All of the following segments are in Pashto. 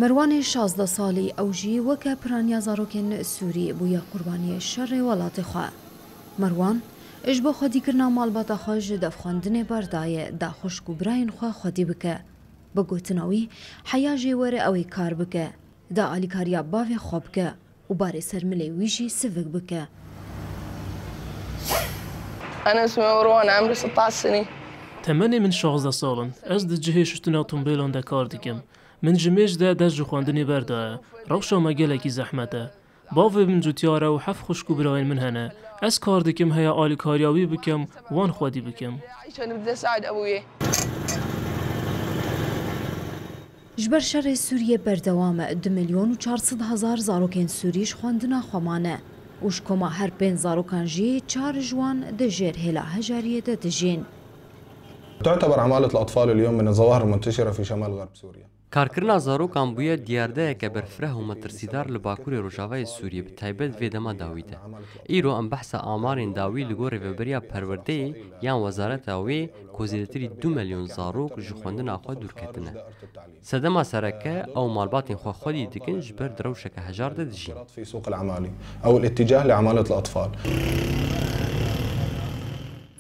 مروان 16 سالی اوجی وکه پرانیا زاروکن سوری بویا قربانی شر ولات خواه. مروان اش با خودی کرنا مالباتا خواه دفخاندن بردای دا خوشکو براین خواه خودی بکه. بگوتناوی حیا جیوره اوی کار بکه. دا آلیکاریا باوی خواب که و باری سرملی ویجی سفک بکه. أنا اسمي مروان عمري 16 سنة. تمني من 16 سالن از د جهه شتنا تومبیلان دا کار دیکم من جمیج دا جو خواندنی برده روشا مگلکی زحمته باوی من جوتیاره و حف خوشکو براین من هنه از کار دیکم هیا آلی کاریاوی بکم وان خودی بکم عشان بدي اساعد ابوي. جبر شر سوریه بردوام 2,400,000 زاروکین سوریش خواندنا خوامانه وش کما هر بین زاروکان جی 4 جوان دجير هلا هجارية دجين. تعتبر عمالة الأطفال اليوم من الظواهر المنتشرة في شمال غرب سوريا. کارکردنا زاروکان بویه دیارده که برفره و مترسیدار لباکوری روجاوای سوریه به تایبت ویدما داویده. ایرو ام بحث آمارین داوی لگور وبریا پرورده یان وزارت آوی کوزیدتری 2 میلیون زاروک جخواندن آخوا دور کتنه. سدما سرکه او مالباتین خوا خودی دکن جبر دروشک هجار دجین. في سوق العمالي أو الاتجاه لعمالة الأطفال.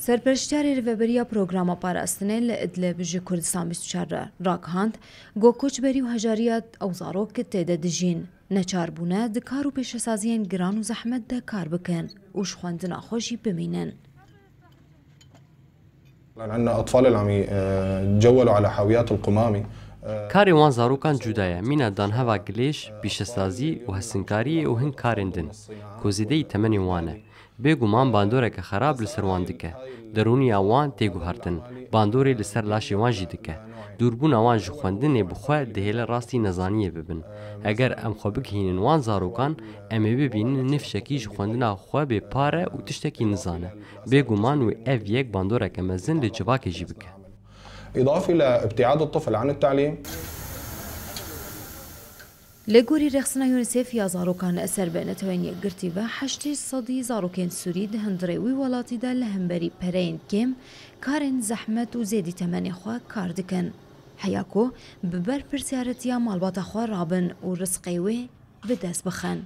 سرپرشتیاری ریوبریا پروگراما پاراستنه لإدلب جی کردستان 24 راکهاند گو کوچبری و هجاریات او زاروک تیده دجین نچار بونه دکار و پیشسازین گران و زحمت ده کار بکن وش خواندن خوشی بمینن. عندنا أطفال اللي عم يتجولوا على حاويات القمامي. کاری وان زاروکان جدایه مینا دان هوا گلیش پیشسازی و هسنکاری و هن کارندن کوزیده تمنی وانه بگومان باندوره که خراب لسر وان دکه درونی آوان تیگو هرتن باندوری لسر لاشی وان جی دکه دوربون آوان جو خواندن بخواه دهیل راستی نزانیه ببن اگر ام خواه بگهینن وان زاروکان امی ببینن نفشکی جو خواندن خواه به پاره و تشتکی نزانه بگومان و اف یک باندوره که مزن لجواک جی بکه إضافي لابتعاد الطفل عن التعليم. لگوری رخصنا یونیسف یا زاروکان اثر به نتوانی گرتی و 800 زاروکین سوری دهندره وی ولاتی دا لهمبری پرین کم کارن زحمت و زیدی تمنی خواه کار دکن. حیاکو ببر پرسیارتیا مالبات خواه رابن و رزقی وی بدست بخن.